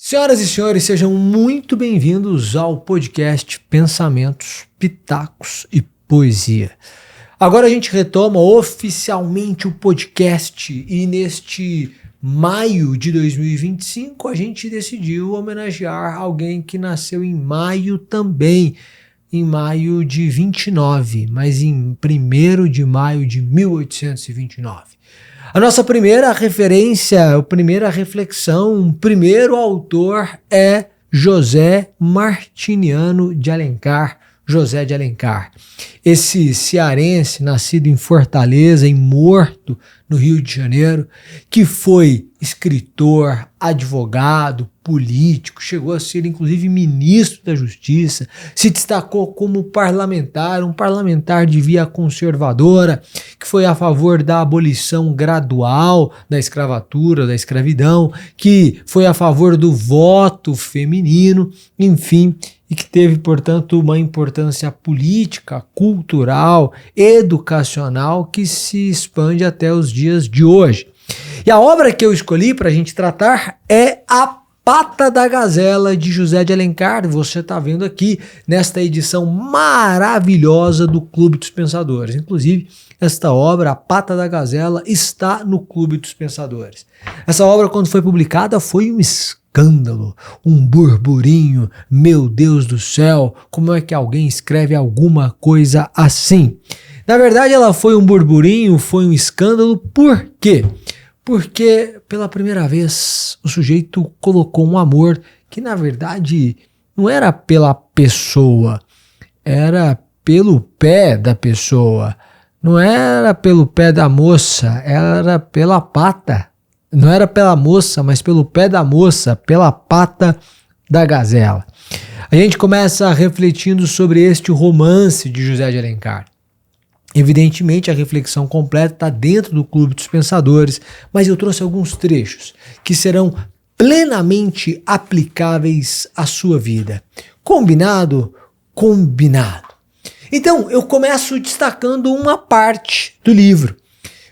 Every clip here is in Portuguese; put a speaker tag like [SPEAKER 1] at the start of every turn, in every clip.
[SPEAKER 1] Senhoras e senhores, sejam muito bem-vindos ao podcast Pensamentos, Pitacos e Poesia. Agora a gente retoma oficialmente o podcast e neste maio de 2025 a gente decidiu homenagear alguém que nasceu em maio também, em maio de 29, mas em 1º de maio de 1829. A nossa primeira referência, a primeira reflexão, o primeiro autor é José Martiniano de Alencar, José de Alencar. Esse cearense, nascido em Fortaleza e morto no Rio de Janeiro, que foi escritor, advogado, político, chegou a ser inclusive ministro da Justiça, se destacou como parlamentar, um parlamentar de via conservadora, que foi a favor da abolição gradual da escravatura, da escravidão, que foi a favor do voto feminino, enfim, e que teve, portanto, uma importância política, cultural, educacional que se expande até os dias de hoje. E a obra que eu escolhi para a gente tratar é A Pata da Gazela, de José de Alencar. Você está vendo aqui nesta edição maravilhosa do Clube dos Pensadores. Inclusive, esta obra, A Pata da Gazela, está no Clube dos Pensadores. Essa obra, quando foi publicada, foi um escândalo, um burburinho. Meu Deus do céu, como é que alguém escreve alguma coisa assim? Na verdade, ela foi um burburinho, foi um escândalo. Por quê? Porque pela primeira vez o sujeito colocou um amor que na verdade não era pela pessoa, era pelo pé da pessoa, não era pelo pé da moça, era pela pata, não era pela moça, mas pelo pé da moça, pela pata da gazela. A gente começa refletindo sobre este romance de José de Alencar. Evidentemente, a reflexão completa está dentro do Clube dos Pensadores, mas eu trouxe alguns trechos que serão plenamente aplicáveis à sua vida. Combinado? Combinado. Então, eu começo destacando uma parte do livro.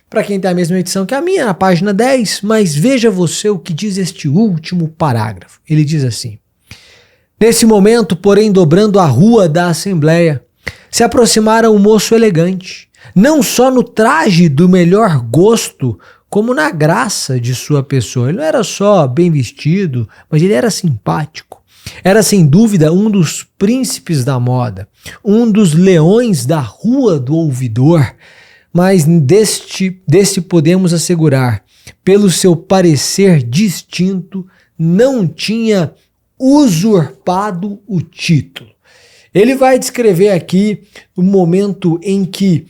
[SPEAKER 1] Para quem tem a mesma edição que a minha, na página 10, mas veja você o que diz este último parágrafo. Ele diz assim: nesse momento, porém, dobrando a rua da Assembleia, se aproximara um moço elegante, não só no traje do melhor gosto, como na graça de sua pessoa. Ele não era só bem vestido, mas ele era simpático. Era sem dúvida um dos príncipes da moda, um dos leões da Rua do Ouvidor, mas deste podemos assegurar, pelo seu parecer distinto, não tinha usurpado o título. Ele vai descrever aqui o momento em que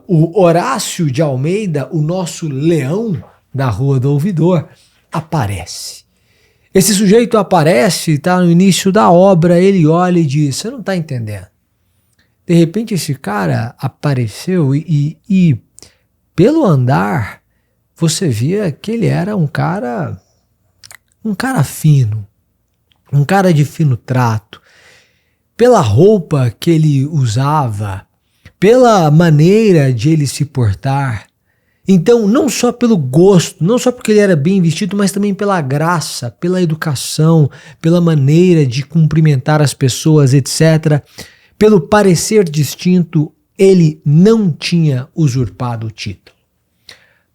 [SPEAKER 1] o Horácio de Almeida, o nosso leão da Rua do Ouvidor, aparece. Esse sujeito aparece, está no início da obra, ele olha e diz: você não está entendendo. De repente esse cara apareceu e pelo andar você via que ele era um cara fino, um cara de fino trato. Pela roupa que ele usava, pela maneira de ele se portar. Então, não só pelo gosto, não só porque ele era bem vestido, mas também pela graça, pela educação, pela maneira de cumprimentar as pessoas, etc. Pelo parecer distinto, ele não tinha usurpado o título.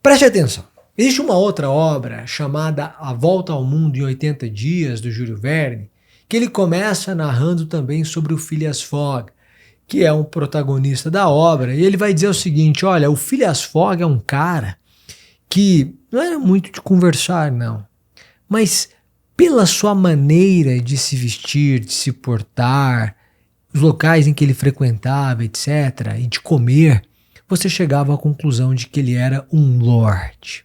[SPEAKER 1] Preste atenção. Existe uma outra obra chamada A Volta ao Mundo em 80 Dias, do Júlio Verne, que ele começa narrando também sobre o Phileas Fogg, que é um protagonista da obra, e ele vai dizer o seguinte: olha, o Phileas Fogg é um cara que não era muito de conversar, não, mas pela sua maneira de se vestir, de se portar, os locais em que ele frequentava, etc., e de comer, você chegava à conclusão de que ele era um lord.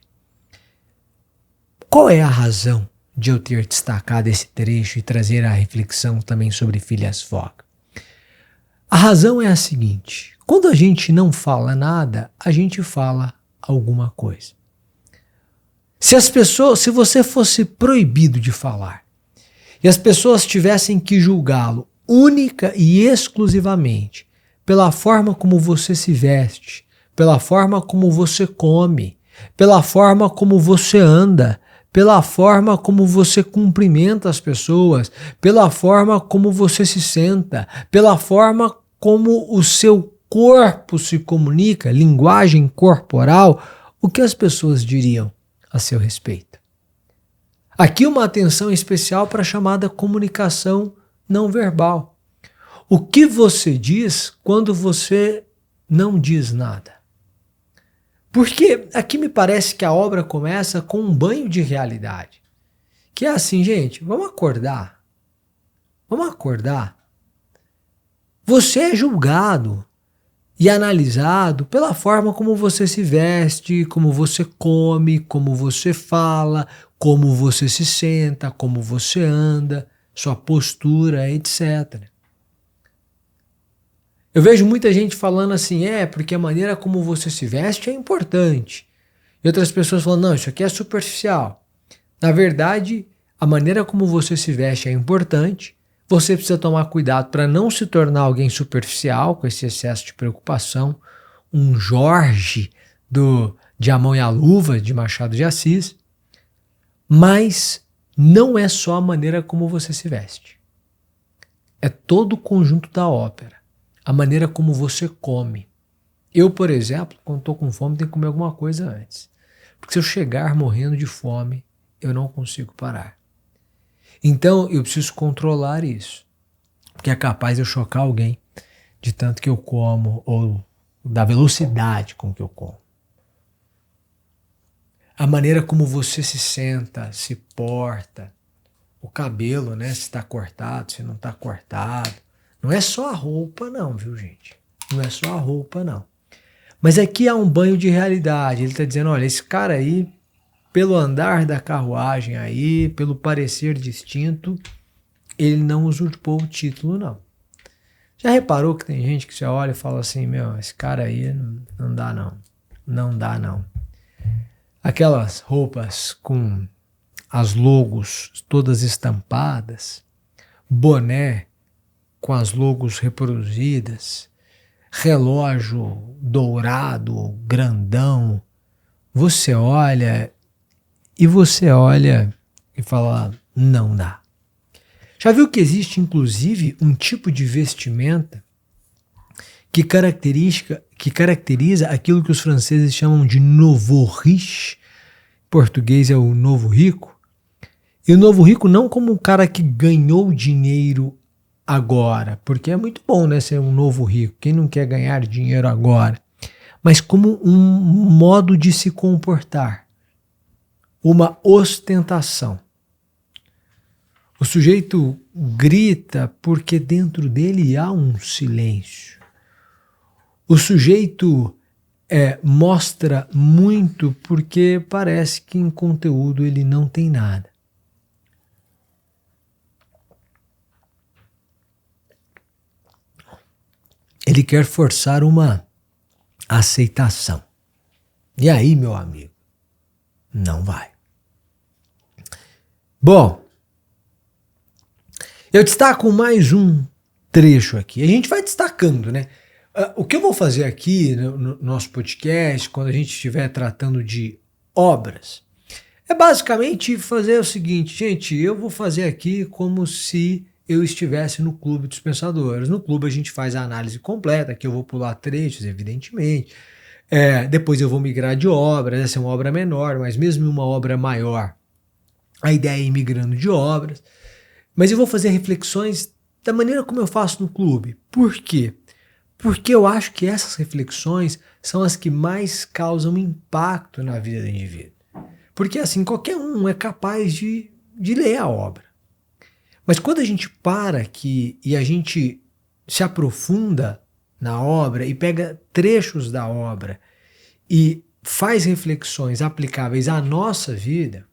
[SPEAKER 1] Qual é a razão de eu ter destacado esse trecho e trazer a reflexão também sobre Phileas Fogg? A razão é a seguinte: quando a gente não fala nada, a gente fala alguma coisa. Se você fosse proibido de falar e as pessoas tivessem que julgá-lo única e exclusivamente pela forma como você se veste, pela forma como você come, pela forma como você anda, pela forma como você cumprimenta as pessoas, pela forma como você se senta, pela forma como o seu corpo se comunica, linguagem corporal, o que as pessoas diriam a seu respeito. Aqui uma atenção especial para a chamada comunicação não verbal. O que você diz quando você não diz nada? Porque aqui me parece que a obra começa com um banho de realidade. Que é assim, gente, vamos acordar. Vamos acordar. Você é julgado e analisado pela forma como você se veste, como você come, como você fala, como você se senta, como você anda, sua postura, etc. Eu vejo muita gente falando assim, porque a maneira como você se veste é importante. E outras pessoas falando, não, isso aqui é superficial. Na verdade, a maneira como você se veste é importante. Você precisa tomar cuidado para não se tornar alguém superficial com esse excesso de preocupação. Um Jorge de A Mão e a Luva, de Machado de Assis. Mas não é só a maneira como você se veste. É todo o conjunto da ópera. A maneira como você come. Eu, por exemplo, quando estou com fome, tenho que comer alguma coisa antes. Porque se eu chegar morrendo de fome, eu não consigo parar. Então, eu preciso controlar isso. Porque é capaz de eu chocar alguém de tanto que eu como ou da velocidade com que eu como. A maneira como você se senta, se porta, o cabelo, né? Se está cortado, se não está cortado. Não é só a roupa não, viu, gente? Não é só a roupa não. Mas aqui há um banho de realidade. Ele está dizendo, olha, esse cara aí, pelo andar da carruagem aí, pelo parecer distinto, ele não usurpou o título, não. Já reparou que tem gente que você olha e fala assim, meu, esse cara aí não dá não. Não dá não. Aquelas roupas com as logos todas estampadas, boné com as logos reproduzidas, relógio dourado, grandão. Você olha e fala, não dá. Já viu que existe inclusive um tipo de vestimenta que caracteriza aquilo que os franceses chamam de nouveau riche, em português é o novo rico, e o novo rico não como um cara que ganhou dinheiro agora, porque é muito bom, né, ser um novo rico, quem não quer ganhar dinheiro agora, mas como um modo de se comportar, uma ostentação. O sujeito grita porque dentro dele há um silêncio. O sujeito mostra muito porque parece que em conteúdo ele não tem nada. Ele quer forçar uma aceitação. E aí, meu amigo, não vai. Bom, eu destaco mais um trecho aqui. A gente vai destacando, né? O que eu vou fazer aqui no nosso podcast, quando a gente estiver tratando de obras, é basicamente fazer o seguinte, gente, eu vou fazer aqui como se eu estivesse no Clube dos Pensadores. No clube a gente faz a análise completa, aqui eu vou pular trechos, evidentemente. Depois eu vou migrar de obra, essa é uma obra menor, mas mesmo em uma obra maior, a ideia é ir migrando de obras. Mas eu vou fazer reflexões da maneira como eu faço no clube. Por quê? Porque eu acho que essas reflexões são as que mais causam impacto na vida do indivíduo. Porque assim, qualquer um é capaz de ler a obra. Mas quando a gente para aqui e a gente se aprofunda na obra e pega trechos da obra e faz reflexões aplicáveis à nossa vida,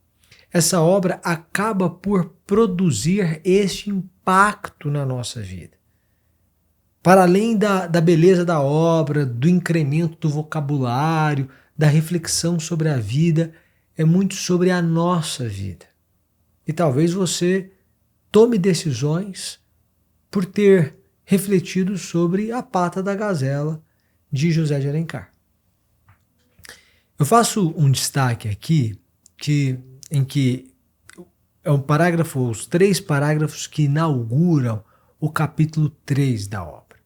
[SPEAKER 1] essa obra acaba por produzir este impacto na nossa vida. Para além da beleza da obra, do incremento do vocabulário, da reflexão sobre a vida, é muito sobre a nossa vida. E talvez você tome decisões por ter refletido sobre A Pata da Gazela, de José de Alencar. Eu faço um destaque aqui que em que é um parágrafo, os 3 parágrafos que inauguram o capítulo 3 da obra.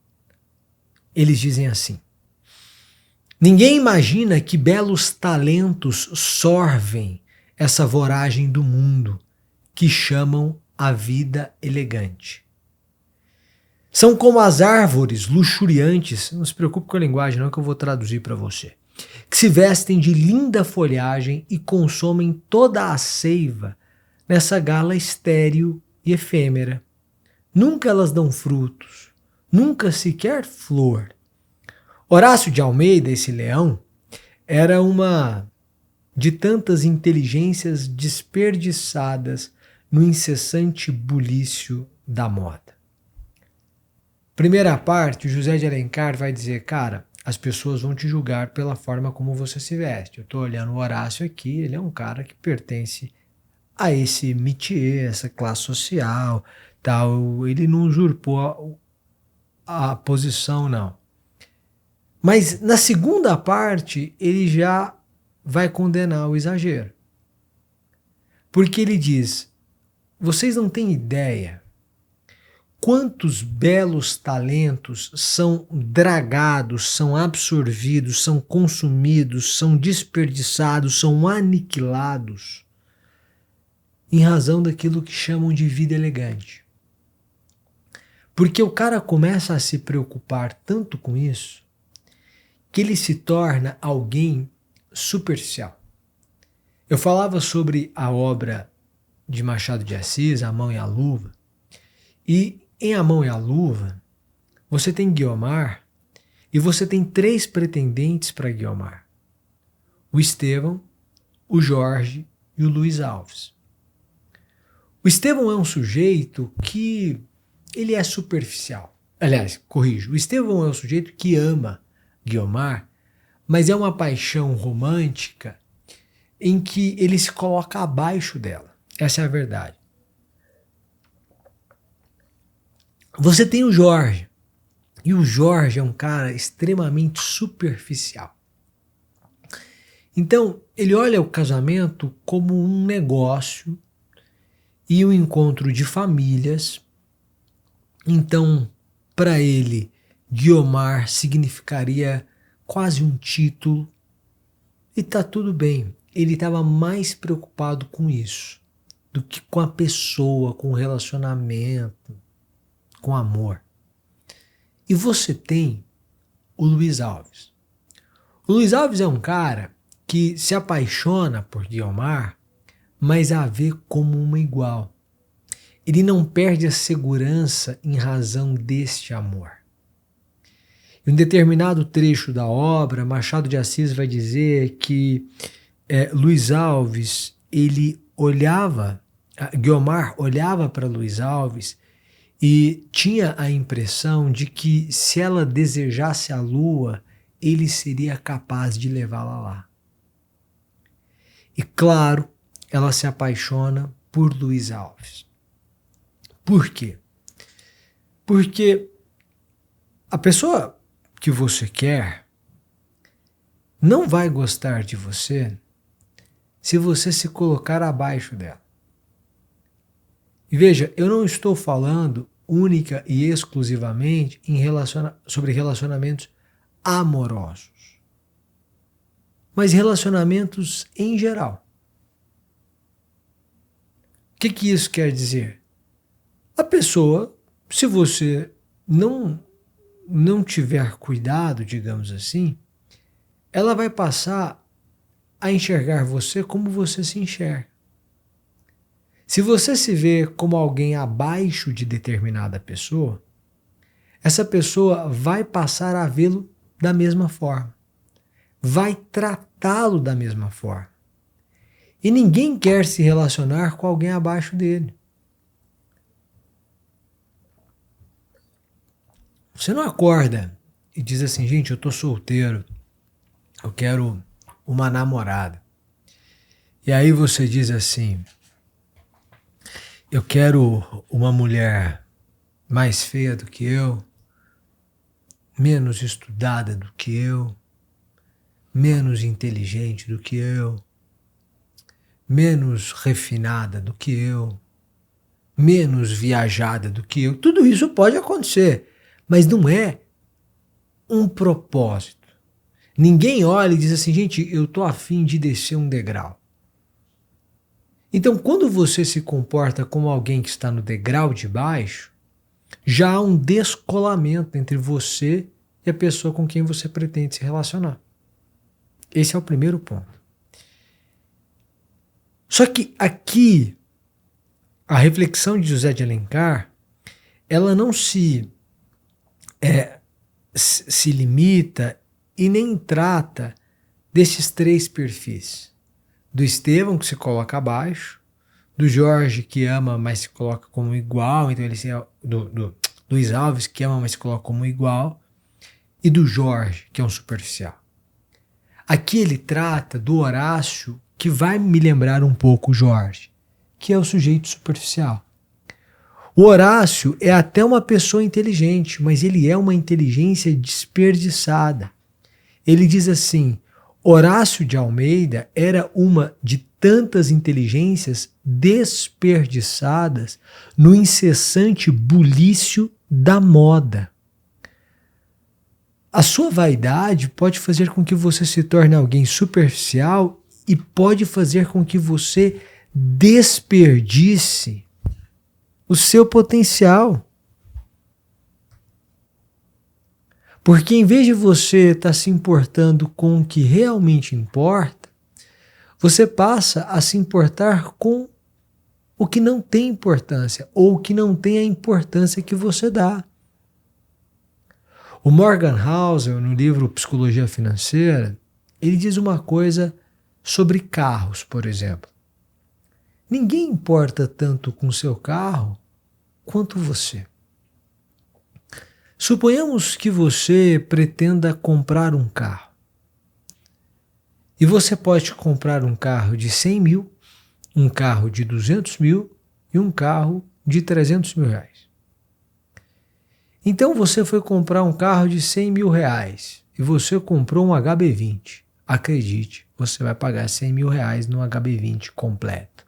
[SPEAKER 1] Eles dizem assim: ninguém imagina que belos talentos sorvem essa voragem do mundo que chamam a vida elegante. São como as árvores luxuriantes, não se preocupe com a linguagem não que eu vou traduzir para você, que se vestem de linda folhagem e consomem toda a seiva nessa gala estéril e efêmera. Nunca elas dão frutos, nunca sequer flor. Horácio de Almeida, esse leão, era uma de tantas inteligências desperdiçadas no incessante bulício da moda. Primeira parte, o José de Alencar vai dizer, cara, as pessoas vão te julgar pela forma como você se veste. Eu estou olhando o Horácio aqui, ele é um cara que pertence a esse métier, essa classe social, tal. Ele não usurpou a posição, não. Mas na segunda parte, ele já vai condenar o exagero. Porque ele diz, vocês não têm ideia quantos belos talentos são dragados, são absorvidos, são consumidos, são desperdiçados, são aniquilados em razão daquilo que chamam de vida elegante. Porque o cara começa a se preocupar tanto com isso que ele se torna alguém superficial. Eu falava sobre a obra de Machado de Assis, A Mão e a Luva, e em A Mão e a Luva você tem Guiomar e você tem 3 pretendentes para Guiomar: o Estevão, o Jorge e o Luiz Alves. O Estevão é um sujeito que ele é superficial. Aliás, corrijo, o Estevão é um sujeito que ama Guiomar, mas é uma paixão romântica em que ele se coloca abaixo dela. Essa é a verdade. Você tem o Jorge, e o Jorge é um cara extremamente superficial. Então, ele olha o casamento como um negócio e um encontro de famílias. Então, para ele, Guiomar significaria quase um título. E tá tudo bem. Ele estava mais preocupado com isso do que com a pessoa, com o relacionamento, com amor. E você tem o Luiz Alves. O Luiz Alves é um cara que se apaixona por Guiomar, mas a vê como uma igual. Ele não perde a segurança em razão deste amor. Em um determinado trecho da obra, Machado de Assis vai dizer que Luiz Alves, ele olhava, Guiomar olhava para Luiz Alves e tinha a impressão de que se ela desejasse a lua, ele seria capaz de levá-la lá. E claro, ela se apaixona por Luiz Alves. Por quê? Porque a pessoa que você quer não vai gostar de você se você se colocar abaixo dela. E veja, eu não estou falando única e exclusivamente sobre relacionamentos amorosos, mas relacionamentos em geral. O que isso quer dizer? A pessoa, se você não tiver cuidado, digamos assim, ela vai passar a enxergar você como você se enxerga. Se você se vê como alguém abaixo de determinada pessoa, essa pessoa vai passar a vê-lo da mesma forma, vai tratá-lo da mesma forma. E ninguém quer se relacionar com alguém abaixo dele. Você não acorda e diz assim, gente, eu tô solteiro, eu quero uma namorada. E aí você diz assim, eu quero uma mulher mais feia do que eu, menos estudada do que eu, menos inteligente do que eu, menos refinada do que eu, menos viajada do que eu. Tudo isso pode acontecer, mas não é um propósito. Ninguém olha e diz assim, gente, eu tô afim de descer um degrau. Então, quando você se comporta como alguém que está no degrau de baixo, já há um descolamento entre você e a pessoa com quem você pretende se relacionar. Esse é o primeiro ponto. Só que aqui, a reflexão de José de Alencar, ela não se limita e nem trata desses três perfis. Do Estevão, que se coloca abaixo, do Jorge, que ama, mas se coloca como igual, então ele do Luiz Alves, que ama, mas se coloca como igual, e do Jorge, que é um superficial. Aqui ele trata do Horácio, que vai me lembrar um pouco o Jorge, que é o sujeito superficial. O Horácio é até uma pessoa inteligente, mas ele é uma inteligência desperdiçada. Ele diz assim, Horácio de Almeida era uma de tantas inteligências desperdiçadas no incessante bulício da moda. A sua vaidade pode fazer com que você se torne alguém superficial e pode fazer com que você desperdice o seu potencial. Porque em vez de você estar se importando com o que realmente importa, você passa a se importar com o que não tem importância ou o que não tem a importância que você dá. O Morgan Housel, no livro Psicologia Financeira, ele diz uma coisa sobre carros, por exemplo. Ninguém importa tanto com o seu carro quanto você. Suponhamos que você pretenda comprar um carro. E você pode comprar um carro de 100 mil, um carro de 200 mil e um carro de 300 mil reais. Então você foi comprar um carro de 100 mil reais e você comprou um HB20. Acredite, você vai pagar 100 mil reais no HB20 completo.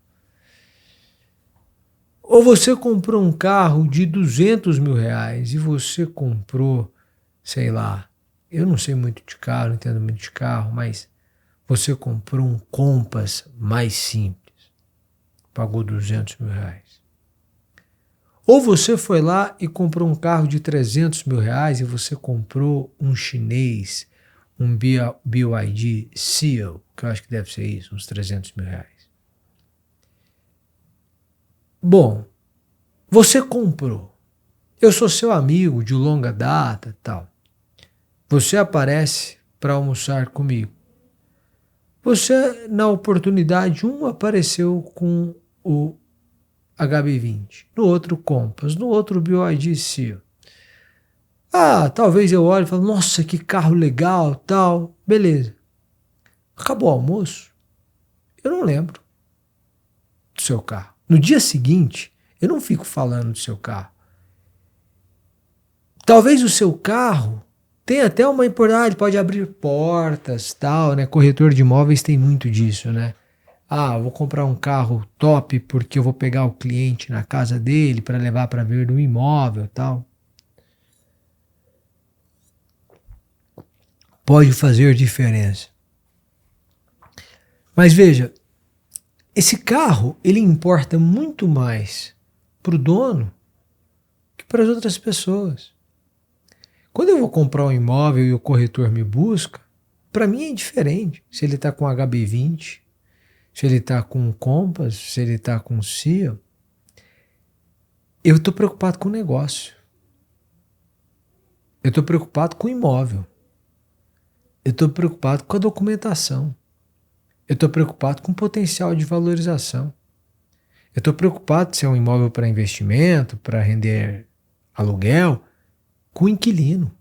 [SPEAKER 1] Ou você comprou um carro de 200 mil reais e você comprou, sei lá, eu não sei muito de carro, não entendo muito de carro, mas você comprou um Compass mais simples, pagou 200 mil reais. Ou você foi lá e comprou um carro de 300 mil reais e você comprou um chinês, um BYD Seal, que eu acho que deve ser isso, uns 300 mil reais. Bom, você comprou. Eu sou seu amigo de longa data, tal. Você aparece para almoçar comigo. Você, na oportunidade, apareceu com o HB20, no outro Compass, no outro BYD Seal. Talvez eu olhe e fale, nossa, que carro legal, tal. Beleza. Acabou o almoço? Eu não lembro do seu carro. No dia seguinte, eu não fico falando do seu carro. Talvez o seu carro tenha até uma importância, ele pode abrir portas, tal, né? Corretor de imóveis tem muito disso, né? Vou comprar um carro top porque eu vou pegar o cliente na casa dele para levar para ver no imóvel, tal. Pode fazer diferença. Mas veja, esse carro, ele importa muito mais para o dono que para as outras pessoas. Quando eu vou comprar um imóvel e o corretor me busca, para mim é indiferente se ele está com HB20, se ele está com um Compass, se ele está com um Seal. Eu estou preocupado com o negócio. Eu estou preocupado com o imóvel. Eu estou preocupado com a documentação. Eu estou preocupado com o potencial de valorização. Eu estou preocupado se é um imóvel para investimento, para render aluguel, com o inquilino,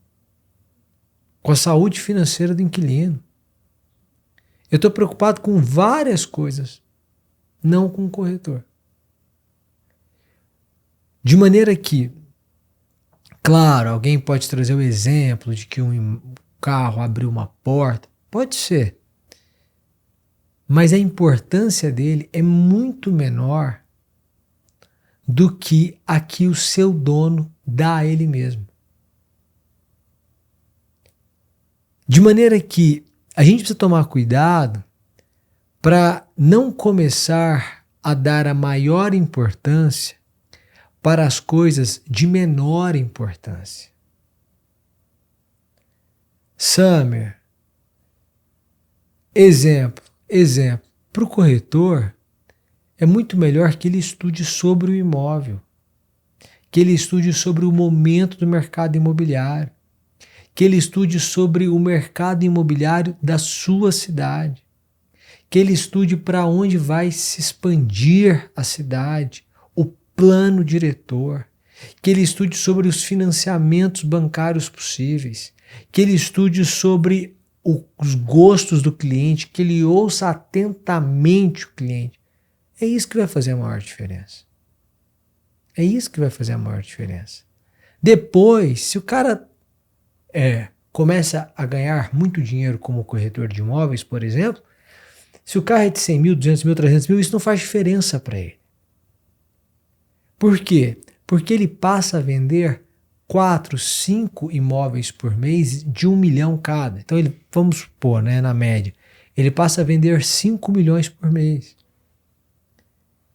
[SPEAKER 1] com a saúde financeira do inquilino. Eu estou preocupado com várias coisas, não com o corretor. De maneira que, claro, alguém pode trazer o exemplo de que um carro abriu uma porta. Pode ser. mas a importância dele é muito menor do que a que o seu dono dá a ele mesmo. De maneira que a gente precisa tomar cuidado para não começar a dar a maior importância para as coisas de menor importância. Summer, exemplo, para o corretor é muito melhor que ele estude sobre o imóvel, que ele estude sobre o momento do mercado imobiliário, que ele estude sobre o mercado imobiliário da sua cidade, que ele estude para onde vai se expandir a cidade, o plano diretor, que ele estude sobre os financiamentos bancários possíveis, que ele estude sobre os gostos do cliente, que ele ouça atentamente o cliente. É isso que vai fazer a maior diferença. É isso que vai fazer a maior diferença. Depois, se o cara começa a ganhar muito dinheiro como corretor de imóveis, por exemplo, se o carro é de 100 mil, 200 mil, 300 mil, isso não faz diferença para ele. Por quê? Porque ele passa a vender 4, 5 imóveis por mês de 1 milhão cada. Então, vamos supor, na média, ele passa a vender 5 milhões por mês.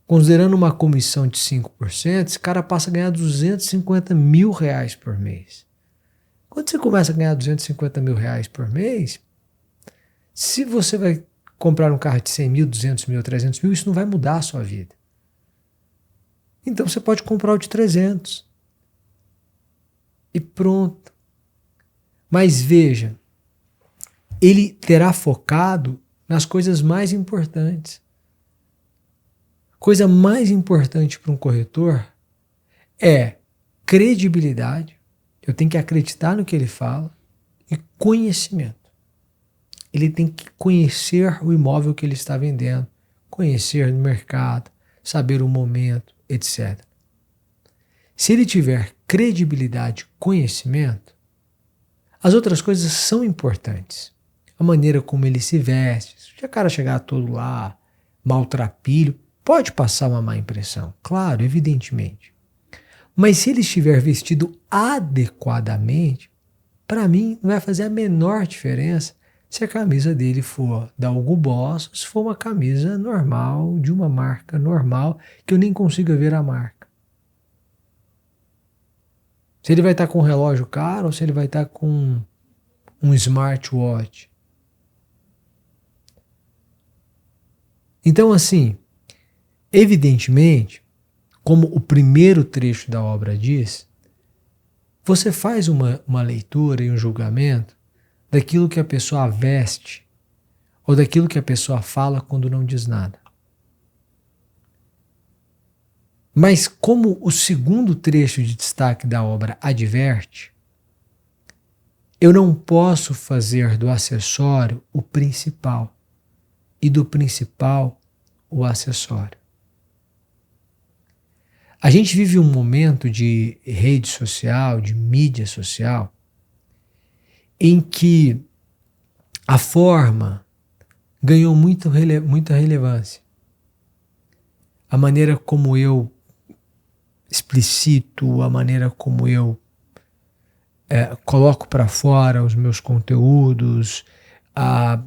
[SPEAKER 1] Considerando uma comissão de 5%, esse cara passa a ganhar 250 mil reais por mês. Quando você começa a ganhar 250 mil reais por mês, se você vai comprar um carro de 100 mil, 200 mil, 300 mil, isso não vai mudar a sua vida. Então você pode comprar o de 300. E pronto. Mas veja, ele terá focado nas coisas mais importantes. Coisa mais importante para um corretor é credibilidade. Eu tenho que acreditar no que ele fala. E conhecimento. Ele tem que conhecer o imóvel que ele está vendendo, conhecer o mercado, saber o momento, etc. Se ele tiver credibilidade, conhecimento, as outras coisas são importantes. A maneira como ele se veste, se o cara chegar todo lá, maltrapilho, pode passar uma má impressão, claro, evidentemente. Mas se ele estiver vestido adequadamente, para mim não vai fazer a menor diferença se a camisa dele for da Hugo Boss, se for uma camisa normal, de uma marca normal, que eu nem consiga ver a marca. Se ele vai estar com um relógio caro ou se ele vai estar com um smartwatch. Então, assim, evidentemente, como o primeiro trecho da obra diz, você faz uma leitura e um julgamento daquilo que a pessoa veste ou daquilo que a pessoa fala quando não diz nada. Mas como o segundo trecho de destaque da obra adverte, eu não posso fazer do acessório o principal e do principal o acessório. A gente vive um momento de rede social, de mídia social, em que a forma ganhou muita relevância. A maneira como eu explicito, a maneira como eu coloco para fora os meus conteúdos, a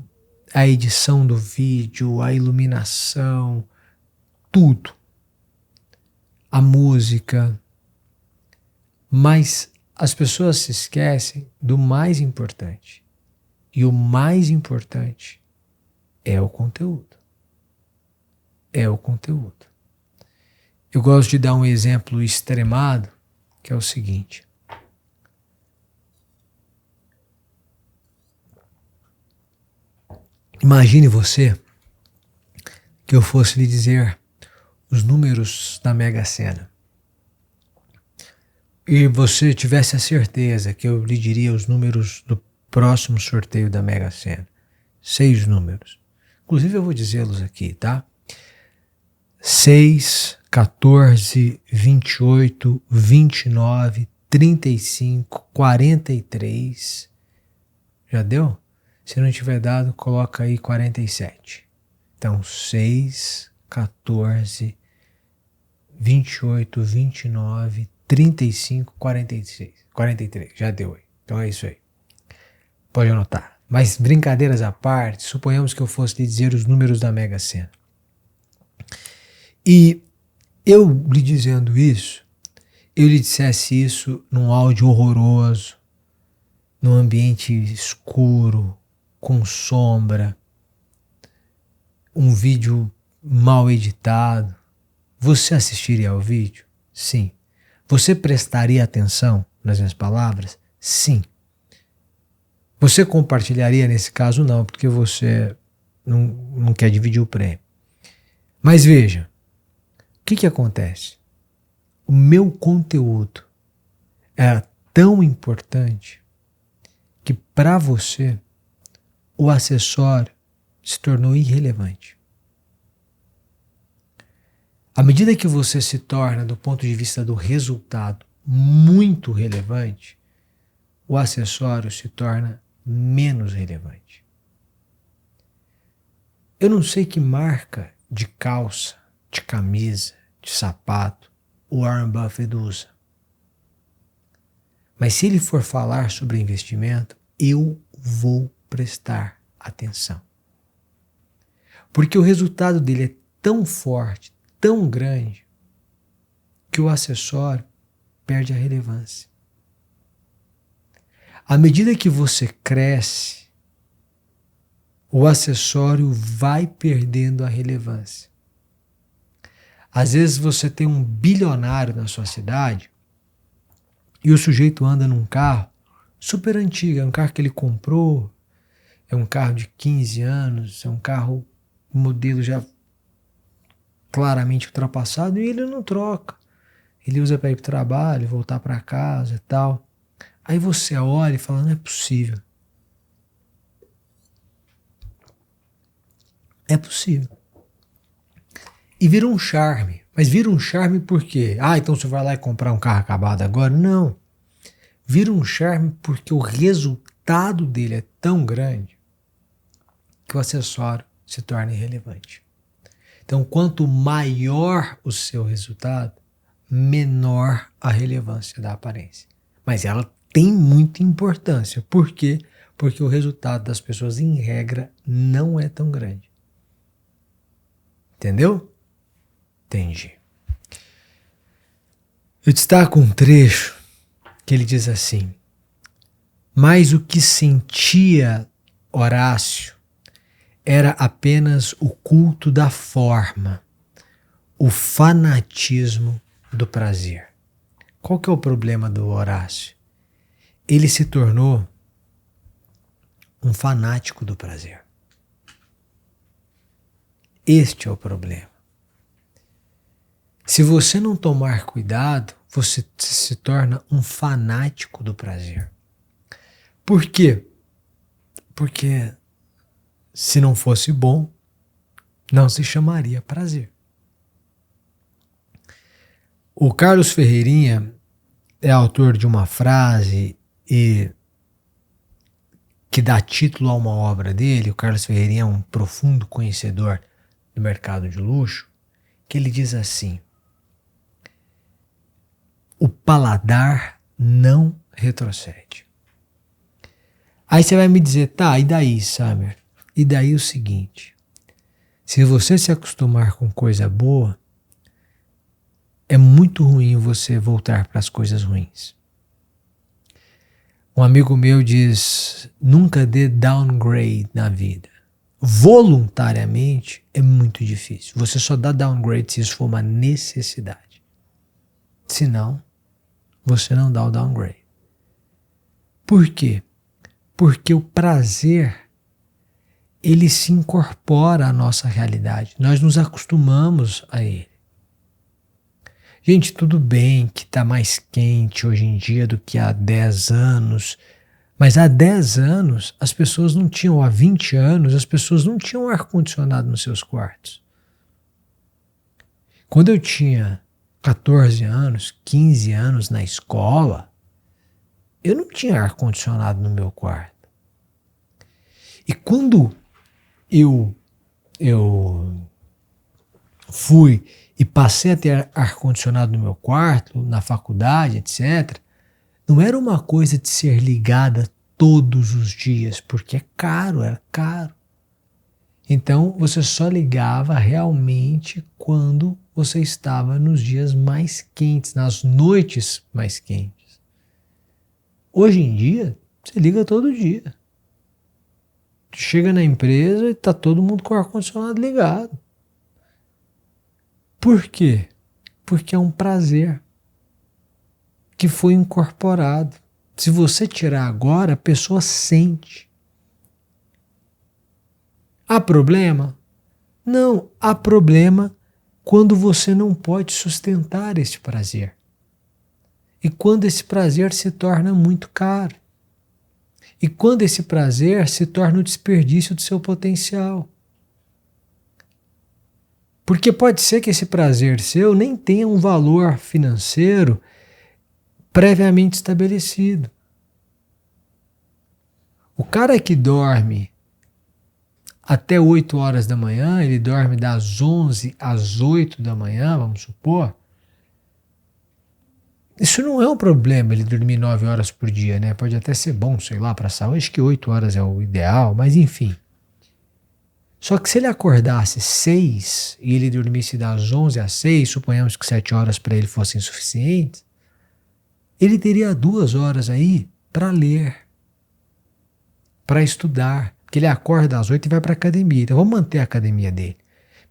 [SPEAKER 1] edição do vídeo, a iluminação, tudo. A música. Mas as pessoas se esquecem do mais importante. E o mais importante é o conteúdo. É o conteúdo. Eu gosto de dar um exemplo extremado, que é o seguinte. Imagine você que eu fosse lhe dizer os números da Mega Sena. E você tivesse a certeza que eu lhe diria os números do próximo sorteio da Mega Sena. 6 números. Inclusive eu vou dizê-los aqui, tá? 6, 14, 28, 29, 35, 43. Já deu? Se não tiver dado, coloca aí 47. Então, 6, 14, 28, 29, 35, 46, 43. Já deu aí. Então é isso aí. Pode anotar. Mas brincadeiras à parte, suponhamos que eu fosse lhe dizer os números da Mega Sena. E eu lhe dizendo isso, eu lhe dissesse isso num áudio horroroso, num ambiente escuro, com sombra, um vídeo mal editado, você assistiria ao vídeo? Sim. Você prestaria atenção nas minhas palavras? Sim. Você compartilharia nesse caso? Não, porque você não quer dividir o prêmio. Mas veja, o que acontece? O meu conteúdo era tão importante que para você o acessório se tornou irrelevante. À medida que você se torna, do ponto de vista do resultado, muito relevante, o acessório se torna menos relevante. Eu não sei que marca de calça, de camisa, de sapato o Warren Buffett usa. Mas se ele for falar sobre investimento, eu vou prestar atenção. Porque o resultado dele é tão forte, tão grande, que o acessório perde a relevância. À medida que você cresce, o acessório vai perdendo a relevância. Às vezes você tem um bilionário na sua cidade e o sujeito anda num carro super antigo, é um carro que ele comprou, é um carro de 15 anos, é um carro modelo já claramente ultrapassado e ele não troca. Ele usa para ir para o trabalho, voltar para casa e tal. Aí você olha e fala, não é possível. É possível. E vira um charme. Mas vira um charme por quê? Ah, então você vai lá e comprar um carro acabado agora? Não. Vira um charme porque o resultado dele é tão grande que o acessório se torna irrelevante. Então, quanto maior o seu resultado, menor a relevância da aparência. Mas ela tem muita importância. Por quê? Porque o resultado das pessoas, em regra, não é tão grande. Entendeu? Entendi. Eu destaco um trecho que ele diz assim: mas o que sentia Horácio era apenas o culto da forma, o fanatismo do prazer. Qual que é o problema do Horácio? Ele se tornou um fanático do prazer. Este é o problema. Se você não tomar cuidado, você se torna um fanático do prazer. Por quê? Porque se não fosse bom, não se chamaria prazer. O Carlos Ferreirinha é autor de uma frase que dá título a uma obra dele. O Carlos Ferreirinha é um profundo conhecedor do mercado de luxo, que ele diz assim: o paladar não retrocede. Aí você vai me dizer, tá, e daí, Samer? E daí o seguinte: se você se acostumar com coisa boa, é muito ruim você voltar para as coisas ruins. Um amigo meu diz, nunca dê downgrade na vida. Voluntariamente é muito difícil. Você só dá downgrade se isso for uma necessidade. Se não, você não dá o downgrade. Por quê? Porque o prazer, ele se incorpora à nossa realidade. Nós nos acostumamos a ele. Gente, tudo bem que está mais quente hoje em dia do que há 10 anos, mas há 10 anos as pessoas não tinham, há 20 anos as pessoas não tinham ar-condicionado nos seus quartos. Quando eu tinha 14 anos, 15 anos na escola, eu não tinha ar-condicionado no meu quarto. E quando eu eu fui e passei a ter ar-condicionado no meu quarto, na faculdade, etc., não era uma coisa de ser ligada todos os dias, porque é caro, era caro. Então você só ligava realmente quando você estava nos dias mais quentes, nas noites mais quentes. Hoje em dia, você liga todo dia. Chega na empresa e está todo mundo com o ar-condicionado ligado. Por quê? Porque é um prazer que foi incorporado. Se você tirar agora, a pessoa sente. Há problema? Não, há problema quando você não pode sustentar esse prazer. E quando esse prazer se torna muito caro. E quando esse prazer se torna o desperdício do seu potencial. Porque pode ser que esse prazer seu nem tenha um valor financeiro previamente estabelecido. O cara que dorme até 8 horas da manhã, ele dorme das 11 às 8 da manhã, vamos supor. Isso não é um problema, ele dormir 9 horas por dia, né? Pode até ser bom, sei lá, para a saúde, acho que 8 horas é o ideal, mas enfim. Só que se ele acordasse 6 e ele dormisse das 11 às 6, suponhamos que 7 horas para ele fossem suficientes, ele teria 2 horas aí para ler, para estudar, porque ele acorda às 8 e vai para a academia. Então vamos manter a academia dele.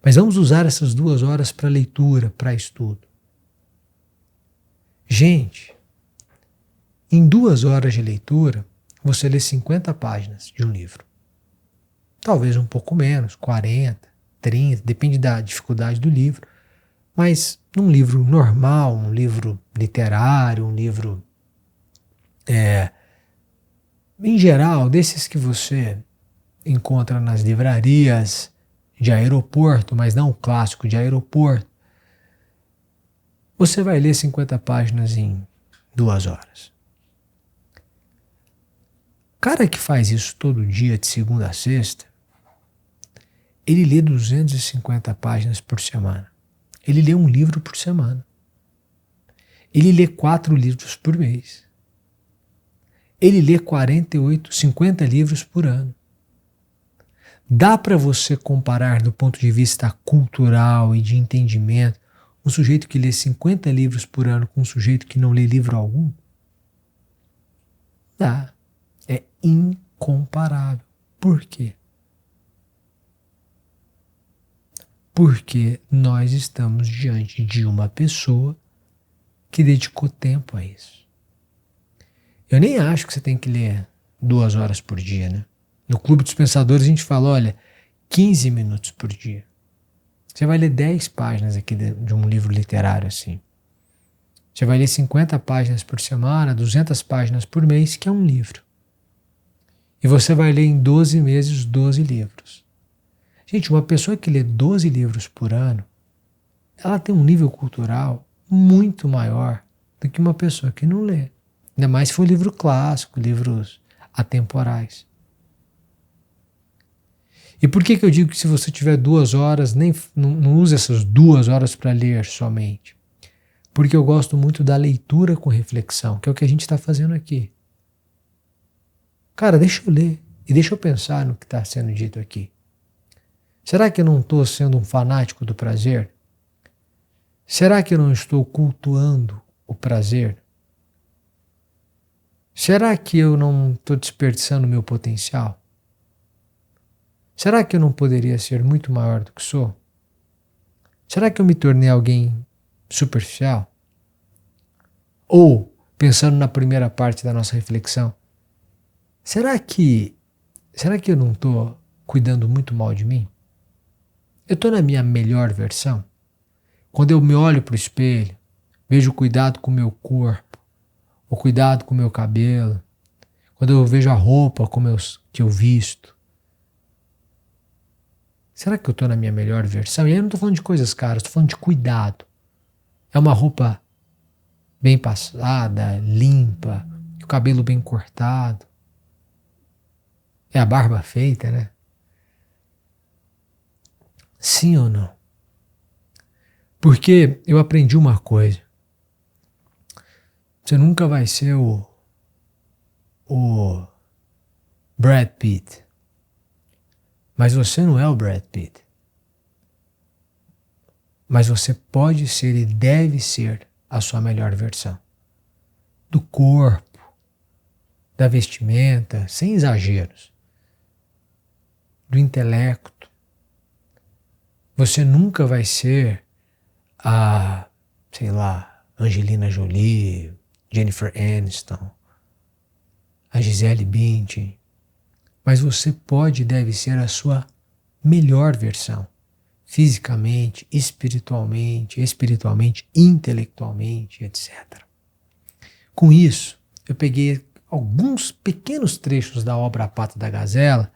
[SPEAKER 1] Mas vamos usar essas 2 horas para leitura, para estudo. Gente, em 2 horas de leitura, você lê 50 páginas de um livro. Talvez um pouco menos, 40, 30, depende da dificuldade do livro. Mas num livro normal, um livro literário, um livro, em geral, desses que você encontra nas livrarias de aeroporto, mas não o clássico de aeroporto, você vai ler 50 páginas em 2 horas. O cara que faz isso todo dia, de segunda a sexta, ele lê 250 páginas por semana. Ele lê um livro por semana. Ele lê 4 livros por mês. Ele lê 48, 50 livros por ano. Dá para você comparar do ponto de vista cultural e de entendimento um sujeito que lê 50 livros por ano com um sujeito que não lê livro algum? Dá. É incomparável. Por quê? Porque nós estamos diante de uma pessoa que dedicou tempo a isso. Eu nem acho que você tem que ler 2 horas por dia, né? No Clube dos Pensadores a gente fala, olha, 15 minutos por dia. Você vai ler 10 páginas aqui de um livro literário assim. Você vai ler 50 páginas por semana, 200 páginas por mês, que é um livro. E você vai ler em 12 meses 12 livros. Gente, uma pessoa que lê 12 livros por ano, ela tem um nível cultural muito maior do que uma pessoa que não lê. Ainda mais se for livro clássico, livros atemporais. E por que eu digo que se você tiver 2 horas, não use essas 2 horas para ler somente? Porque eu gosto muito da leitura com reflexão, que é o que a gente está fazendo aqui. Cara, deixa eu ler e deixa eu pensar no que está sendo dito aqui. Será que eu não estou sendo um fanático do prazer? Será que eu não estou cultuando o prazer? Será que eu não estou desperdiçando o meu potencial? Será que eu não poderia ser muito maior do que sou? Será que eu me tornei alguém superficial? Ou, pensando na primeira parte da nossa reflexão, será que eu não estou cuidando muito mal de mim? Eu estou na minha melhor versão? Quando eu me olho para o espelho, vejo o cuidado com o meu corpo, o cuidado com o meu cabelo, quando eu vejo a roupa que eu visto, será que eu estou na minha melhor versão? E aí eu não estou falando de coisas caras, estou falando de cuidado. É uma roupa bem passada, limpa, o cabelo bem cortado. É a barba feita, né? Sim ou não? Porque eu aprendi uma coisa. Você nunca vai ser o Brad Pitt. Mas você não é o Brad Pitt. Mas você pode ser e deve ser a sua melhor versão. Do corpo, da vestimenta, sem exageros. Do intelecto. Você nunca vai ser a, sei lá, Angelina Jolie, Jennifer Aniston, a Gisele Bündchen. Mas você pode e deve ser a sua melhor versão. Fisicamente, espiritualmente, intelectualmente, etc. Com isso, eu peguei alguns pequenos trechos da obra A Pata da Gazela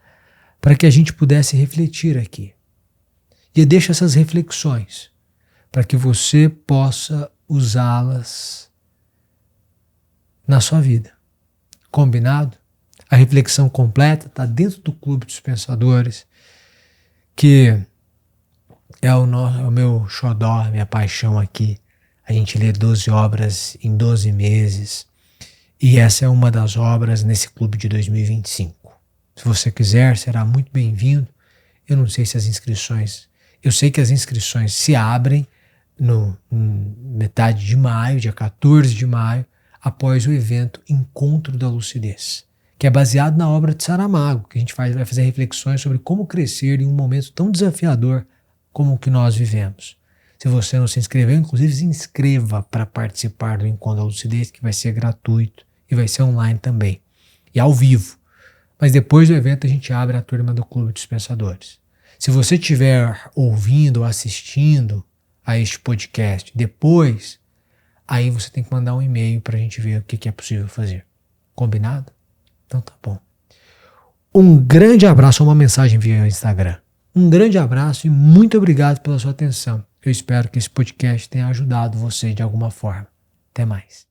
[SPEAKER 1] para que a gente pudesse refletir aqui. E eu deixo essas reflexões para que você possa usá-las na sua vida. Combinado? A reflexão completa está dentro do Clube dos Pensadores, que é o meu xodó, minha paixão aqui. A gente lê 12 obras em 12 meses. E essa é uma das obras nesse clube de 2025. Se você quiser, será muito bem-vindo. Eu não sei se as inscrições... Eu sei que as inscrições se abrem no metade de maio, dia 14 de maio, após o evento Encontro da Lucidez, que é baseado na obra de Saramago, que a gente vai fazer reflexões sobre como crescer em um momento tão desafiador como o que nós vivemos. Se você não se inscreveu, inclusive se inscreva para participar do Encontro da Lucidez, que vai ser gratuito e vai ser online também, e ao vivo. Mas depois do evento a gente abre a turma do Clube dos Pensadores. Se você estiver ouvindo ou assistindo a este podcast depois, aí você tem que mandar um e-mail para a gente ver o que é possível fazer. Combinado? Então tá bom. Um grande abraço, uma mensagem via Instagram. Um grande abraço e muito obrigado pela sua atenção. Eu espero que esse podcast tenha ajudado você de alguma forma. Até mais.